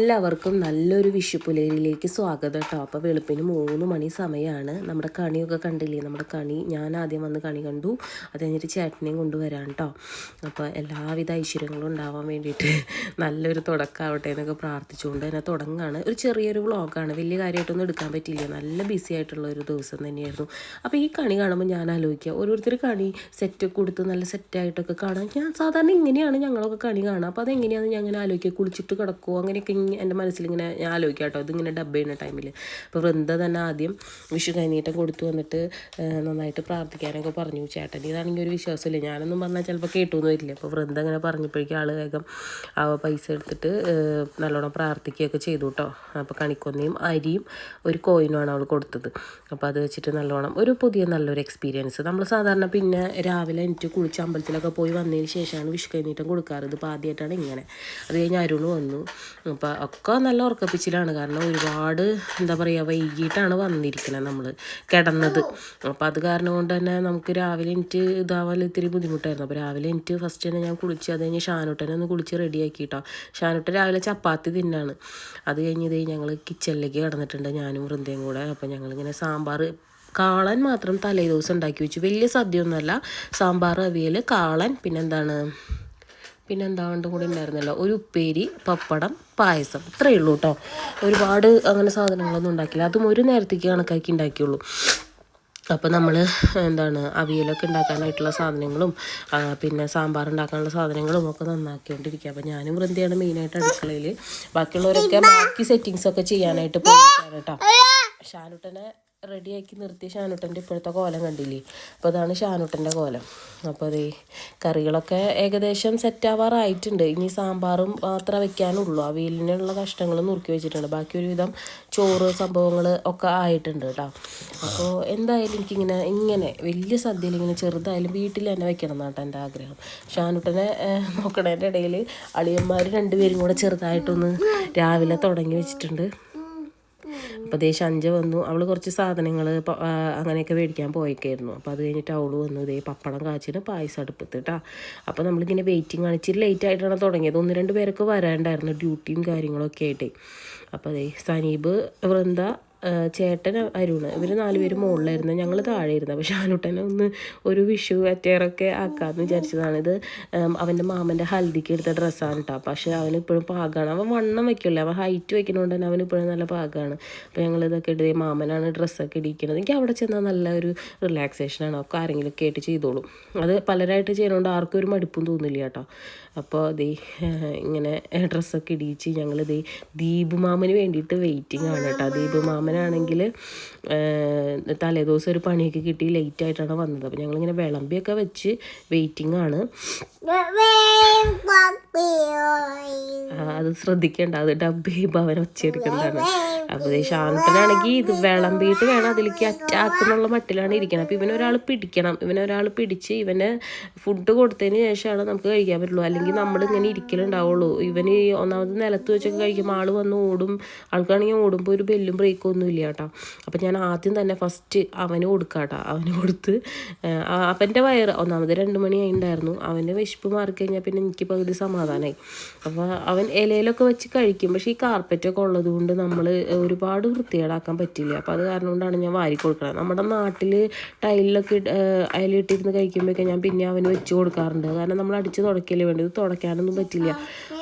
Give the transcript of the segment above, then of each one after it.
എല്ലാവർക്കും നല്ലൊരു വിഷുപ്പുലരിയിലേക്ക് സ്വാഗതം കേട്ടോ. അപ്പോൾ വെളുപ്പിന് 3 മണി സമയമാണ്. നമ്മുടെ കണിയൊക്കെ കണ്ടില്ലേ? നമ്മുടെ കണി ഞാൻ ആദ്യം വന്ന് കണി കണ്ടു, അത് കഴിഞ്ഞിട്ട് ചേട്ടനെയും കൊണ്ടുവരാൻ കേട്ടോ. അപ്പോൾ എല്ലാവിധ ഐശ്വര്യങ്ങളും ഉണ്ടാവാൻ വേണ്ടിയിട്ട് നല്ലൊരു തുടക്കമാവട്ടെ എന്നൊക്കെ പ്രാർത്ഥിച്ചുകൊണ്ട് തന്നെ തുടങ്ങുകയാണ്. ഒരു ചെറിയൊരു വ്ളോഗാണ്, വലിയ കാര്യമായിട്ടൊന്നും എടുക്കാൻ പറ്റിയില്ല, നല്ല ബിസി ആയിട്ടുള്ള ഒരു ദിവസം തന്നെയായിരുന്നു. അപ്പോൾ ഈ കണി കാണുമ്പോൾ ഞാൻ ആലോചിക്കുക, ഓരോരുത്തർ കണി സെറ്റൊക്കെ കൊടുത്ത് നല്ല സെറ്റായിട്ടൊക്കെ കാണാൻ. ഞാൻ സാധാരണ ഇങ്ങനെയാണ് ഞങ്ങളൊക്കെ കണി കാണുക. അപ്പോൾ അതെങ്ങനെയാണെന്ന് ഞാൻ അങ്ങനെ ആലോചിക്കുക, കുളിച്ചിട്ട് കിടക്കുമോ അങ്ങനെയൊക്കെ എൻ്റെ മനസ്സിലിങ്ങനെ ഞാൻ ആലോചിക്കാം കേട്ടോ. ഇതിങ്ങനെ ഡബ് ചെയ്യുന്ന ടൈമിൽ അപ്പോൾ വൃന്ദ തന്നെ ആദ്യം വിഷു കൈനീട്ടം കൊടുത്തു വന്നിട്ട് നന്നായിട്ട് പ്രാർത്ഥിക്കാനൊക്കെ പറഞ്ഞു. ചേട്ടൻ ഇതാണെങ്കിൽ ഒരു വിശ്വാസമില്ല, ഞാനൊന്നും പറഞ്ഞാൽ ചിലപ്പോൾ കേട്ടൊന്നും വരില്ല. അപ്പോൾ വൃന്ദ അങ്ങനെ പറഞ്ഞപ്പോഴേക്കും ആൾ വേഗം പൈസ എടുത്തിട്ട് നല്ലോണം പ്രാർത്ഥിക്കുകയൊക്കെ ചെയ്തു കേട്ടോ. അപ്പോൾ കണിക്കൊന്നയും അരിയും ഒരു കോയിനുമാണ് അവൾ കൊടുത്തത്. അപ്പോൾ അത് വെച്ചിട്ട് നല്ലോണം ഒരു നല്ലൊരു എക്സ്പീരിയൻസ്. നമ്മൾ സാധാരണ പിന്നെ രാവിലെ എനിക്ക് കുളിച്ച് അമ്പലത്തിലൊക്കെ പോയി വന്നതിന് ശേഷമാണ് വിഷു കൈനീട്ടം കൊടുക്കാറ്. ഇതിപ്പോൾ ആദ്യമായിട്ടാണ് ഇങ്ങനെ. അത് കഴിഞ്ഞ് അരുണ് വന്നു. അപ്പോൾ ഒക്കെ നല്ല ഉറക്കപ്പിച്ചിലാണ്, കാരണം ഒരുപാട് എന്താ പറയുക വൈകിട്ടാണ് വന്നിരിക്കുന്നത് നമ്മൾ കിടന്നത്. അപ്പോൾ അത് കാരണം കൊണ്ട് തന്നെ നമുക്ക് രാവിലെ എനിക്ക് ഇതാവാൻ ഇത്തിരി ബുദ്ധിമുട്ടായിരുന്നു. അപ്പോൾ രാവിലെ എനിക്ക് ഫസ്റ്റ് തന്നെ ഞാൻ കുളിച്ച്, അത് കഴിഞ്ഞ് ഷാനുട്ടനെ ഒന്ന് കുളിച്ച് റെഡിയാക്കി കേട്ടോ. ഷാനുട്ടൻ രാവിലെ ചപ്പാത്തി തിന്നാണ്. അത് കഴിഞ്ഞ് ഞങ്ങൾ കിച്ചണിലേക്ക് കിടന്നിട്ടുണ്ട്, ഞാനും വൃന്ദയും കൂടെ. അപ്പോൾ ഞങ്ങളിങ്ങനെ സാമ്പാർ കാളൻ മാത്രം തലേ ദിവസം ഉണ്ടാക്കി വെച്ചു. വലിയ സദ്യയൊന്നുമല്ല, സാമ്പാർ, അവിയൽ, കാളൻ, പിന്നെന്താണ്ട് കൂടി ഉണ്ടായിരുന്നല്ലോ, ഒരു ഉപ്പേരി, പപ്പടം, പായസം, ഇത്രയേ ഉള്ളൂ കേട്ടോ. ഒരുപാട് അങ്ങനെ സാധനങ്ങളൊന്നും ഉണ്ടാക്കില്ല, അതും ഒരു നേരത്തേക്ക് കണക്കാക്കി ഉണ്ടാക്കിയുള്ളൂ. അപ്പോൾ നമ്മൾ അവിയലൊക്കെ ഉണ്ടാക്കാനായിട്ടുള്ള സാധനങ്ങളും പിന്നെ സാമ്പാർ ഉണ്ടാക്കാനുള്ള സാധനങ്ങളും ഒക്കെ നന്നാക്കിക്കൊണ്ടിരിക്കുക. അപ്പോൾ ഞാനും വൃന്ദയാണ് മെയിനായിട്ട് അടുക്കളയിൽ. ബാക്കിയുള്ളവരൊക്കെ ബാക്കി സെറ്റിങ്സൊക്കെ ചെയ്യാനായിട്ട് പോയിട്ടാണ് കേട്ടോ. ഷാനുട്ടനെ റെഡിയാക്കി നിർത്തിയ ഷാനുട്ടൻ്റെ ഇപ്പോഴത്തെ കോലം കണ്ടില്ലേ? അപ്പോൾ അതാണ് ഷാനുട്ടൻ്റെ കോലം. അപ്പോൾ അതേ കറികളൊക്കെ ഏകദേശം സെറ്റാവാറായിട്ടുണ്ട്. ഇനി സാമ്പാറും മാത്രമേ വെക്കാനുള്ളൂ. അവിയലിനുള്ള കഷ്ണങ്ങൾ നുറുക്കി വെച്ചിട്ടുണ്ട്. ബാക്കി ഒരുവിധം ചോറ് സംഭവങ്ങൾ ഒക്കെ ആയിട്ടുണ്ട് കേട്ടോ. അപ്പോൾ എന്തായാലും ഇങ്ങനെ വലിയ സദ്യയിൽ ഇങ്ങനെ ചെറുതായാലും വീട്ടിൽ തന്നെ വെക്കണം എന്നാട്ടോ എൻ്റെ ആഗ്രഹം. ഷാനുട്ടനെ നോക്കണതിൻ്റെ ഇടയിൽ അളിയന്മാർ 2 പേരും കൂടെ ചെറുതായിട്ടൊന്ന് രാവിലെ തുടങ്ങി വെച്ചിട്ടുണ്ട്. അപ്പോൾ അഞ്ച വന്നു, അവൾ കുറച്ച് സാധനങ്ങൾ അങ്ങനെയൊക്കെ മേടിക്കാൻ പോയേക്കായിരുന്നു. അപ്പോൾ അത് കഴിഞ്ഞിട്ട് അവൾ വന്നു, പപ്പടം കാച്ചിട്ട് പായസം അടുപ്പത്ത് കേട്ടോ. അപ്പോൾ നമ്മളിങ്ങനെ വെയിറ്റിംഗ് ആണ്. ഇച്ചിരി ലേറ്റ് ആയിട്ടാണ് തുടങ്ങിയത്, 1-2 പേരൊക്കെ വരാണ്ടായിരുന്നു ഡ്യൂട്ടിയും കാര്യങ്ങളൊക്കെ ആയിട്ടേ. അപ്പോൾ സനീബ്, വൃന്ദ, ചേട്ടൻ, അരുണ്, ഇവർ 4 പേര് മുകളിലായിരുന്നു, ഞങ്ങൾ താഴെ ഇരുന്നു. അപ്പോൾ ഷാനുട്ടനെ ഒരു വിഷു അറ്റയറൊക്കെ ആക്കാമെന്ന് വിചാരിച്ചതാണ്. ഇത് അവൻ്റെ മാമൻ്റെ ഹൽദിക്ക് എടുത്ത ഡ്രസ്സാണ് കേട്ടോ. പക്ഷേ അവനിപ്പോഴും പാകമാണ്, അവൻ വണ്ണം വയ്ക്കില്ല, അവൻ ഹൈറ്റ് വയ്ക്കുന്നതുകൊണ്ട് തന്നെ അവനിപ്പോഴും നല്ല പാകമാണ്. അപ്പോൾ ഞങ്ങളിതൊക്കെ ഇട്ട് മാമനാണ് ഡ്രസ്സൊക്കെ ഇടിക്കുന്നത്. എനിക്ക് അവിടെ ചെന്നാൽ നല്ല ഒരു റിലാക്സേഷനാണ്, ഒക്കെ ആരെങ്കിലും കേട്ട് ചെയ്തോളും. അത് പലരായിട്ട് ചെയ്യുന്നതുകൊണ്ട് ആർക്കും ഒരു മടുപ്പും തോന്നില്ല കേട്ടോ. അപ്പോൾ ഇങ്ങനെ ഡ്രസ്സൊക്കെ ഇടിയിച്ച് ഞങ്ങൾ ദീപു മാമന് വേണ്ടിയിട്ട് വെയിറ്റിംഗ് ആണ് കേട്ടോ. ദീപു മാമനാണെങ്കിൽ തലേദിവസം ഒരു പണിയൊക്കെ കിട്ടി ലേറ്റായിട്ടാണ് വന്നത്. അപ്പോൾ ഞങ്ങളിങ്ങനെ വിളമ്പിയൊക്കെ വെച്ച് വെയിറ്റിംഗ് ആണ്. അത് ശ്രദ്ധിക്കേണ്ട, അത് ഡബ് ചെയ്യുമ്പോൾ അവൻ ഒച്ചയെടുക്കുന്നതാണ്. അപ്പോൾ ഷാനുട്ടനാണെങ്കിൽ ഇത് വിളമ്പിയിട്ട് വേണം അതിലേക്ക് അറ്റാക്കുന്നുള്ള മട്ടിലാണ് ഇരിക്കണം. അപ്പോൾ ഇവനൊരാൾ പിടിക്കണം, ഇവനൊരാൾ പിടിച്ച് ഇവനെ ഫുഡ് കൊടുത്തതിന് ശേഷമാണ് നമുക്ക് കഴിക്കാൻ പറ്റുള്ളൂ. അല്ലെങ്കിൽ നമ്മളിങ്ങനെ ഇരിക്കലുണ്ടാവുള്ളൂ. ഇവന് ഒന്നാമത് നിലത്ത് വെച്ചൊക്കെ കഴിക്കുമ്പോൾ ആൾ വന്ന് ഓടും. ആൾക്കാണെങ്കിൽ ഓടുമ്പോൾ ഒരു ബെല്ലും ബ്രേക്കും ഒന്നും ഇല്ല കേട്ടോ. അപ്പോൾ ഞാൻ ആദ്യം തന്നെ ഫസ്റ്റ് അവന് കൊടുക്കാം കേട്ടോ. അവന് കൊടുത്ത് അവൻ്റെ വയറ് ഒന്നാമത് 2 മണിയായി ഉണ്ടായിരുന്നു. അവൻ്റെ വിശപ്പ് മാറിക്കഴിഞ്ഞാൽ പിന്നെ എനിക്ക് പകുതി സമാധാനമായി. അപ്പോൾ അവൻ ഇലയിലൊക്കെ വെച്ച് കഴിക്കും. പക്ഷേ ഈ കാർപ്പറ്റൊക്കെ ഉള്ളത് കൊണ്ട് നമ്മൾ ഒരുപാട് വൃത്തികേടാക്കാൻ പറ്റില്ല. അപ്പോൾ അത് കാരണം കൊണ്ടാണ് ഞാൻ വാരി കൊടുക്കുന്നത്. നമ്മുടെ നാട്ടിൽ ടൈലിലൊക്കെ അതിലിട്ടിരുന്ന് കഴിക്കുമ്പോഴൊക്കെ ഞാൻ പിന്നെ അവന് വെച്ച് കൊടുക്കാറുണ്ട്. കാരണം നമ്മൾ അടിച്ച് തുടയ്ക്കല്ലേ വേണ്ടത്, തുടയ്ക്കാനൊന്നും പറ്റില്ല.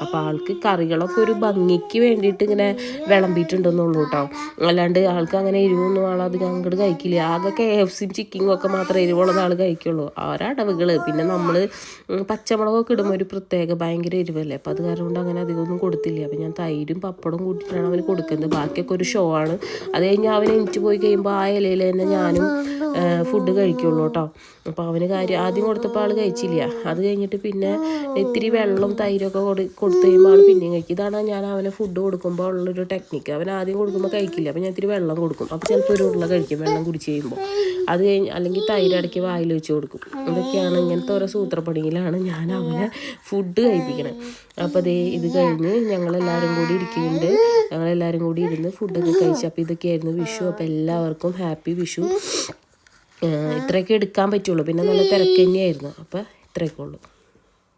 അപ്പോൾ ആൾക്ക് കറികളൊക്കെ ഒരു ഭംഗിക്ക് വേണ്ടിയിട്ട് ഇങ്ങനെ വിളമ്പിയിട്ടുണ്ടെന്നുള്ളൂ കേട്ടോ. അല്ലാണ്ട് ആൾക്ക് അങ്ങനെ എരിവൊന്നും ആളധികം അങ്ങോട്ട് കഴിക്കില്ല. ആകെ KFC ചിക്കനും ഒക്കെ മാത്രമേ എരിവുള്ളത് ആൾ കഴിക്കുള്ളൂ. ഒരടവുകൾ. പിന്നെ നമ്മൾ പച്ചമുളകൊക്കെ ഇടുമ്പോൾ ഒരു പ്രത്യേക ഭയങ്കര എരിവല്ലേ. അപ്പോൾ അത് കാരണം കൊണ്ട് അങ്ങനെ അധികമൊന്നും കൊടുത്തില്ല. അപ്പോൾ ഞാൻ തൈരും പപ്പടവും കൂട്ടിയിട്ടാണ് അവന് കൊടുക്കുന്നത്. ബാക്കിയൊക്കെ ഒരു ഷോ ആണ്. അത് കഴിഞ്ഞ് അവൻ എനിക്ക് പോയി കഴിയുമ്പോൾ ആ ഇലയിൽ തന്നെ ഞാനും ഫുഡ് കഴിക്കുള്ളൂ കേട്ടോ. അപ്പോൾ അവന് ആദ്യം കൊടുത്തപ്പോൾ ആൾ കഴിച്ചില്ല. അത് കഴിഞ്ഞിട്ട് പിന്നെ ഇത്തിരി വെള്ളം തൈരൊക്കെ കൊടുത്തു കഴിയുമ്പോൾ ആൾ പിന്നെയും കഴിക്കും. ഇതാണ് ഞാൻ അവന് ഫുഡ് കൊടുക്കുമ്പോൾ ഉള്ളൊരു ടെക്നിക്ക്. അവൻ ആദ്യം കൊടുക്കുമ്പോൾ കഴിക്കില്ല, അപ്പോൾ ഞാൻ ഇത്തിരി വെള്ളം കൊടുക്കും. അപ്പോൾ ചിലപ്പോൾ ഒരു ഉരുള കഴിക്കും വെള്ളം കുടിച്ച് കഴിയുമ്പോൾ. അത് കഴിഞ്ഞ് അല്ലെങ്കിൽ തൈര് ഇടയ്ക്ക് വായിൽ വെച്ച് കൊടുക്കും. ഇതൊക്കെയാണ്, ഇങ്ങനത്തെ ഓരോ സൂത്രപ്പണിയിലാണ് ഞാൻ അവനെ ഫുഡ് കഴിപ്പിക്കണത്. അപ്പോൾ ഇത് കഴിഞ്ഞ് ഞങ്ങളെല്ലാവരും കൂടി ഇരിക്കുന്നുണ്ട്. ഞങ്ങളെല്ലാവരും കൂടി ഇരുന്ന് ഫുഡൊക്കെ കഴിച്ചു. അപ്പോൾ ഇതൊക്കെയായിരുന്നു വിഷു. അപ്പോൾ എല്ലാവർക്കും ഹാപ്പി വിഷു. ഇത്രയൊക്കെ എടുക്കാൻ പറ്റുള്ളൂ, പിന്നെ നല്ല തിരക്ക് തന്നെയായിരുന്നു. അപ്പോൾ ഇത്രയൊക്കെ ഉള്ളൂ.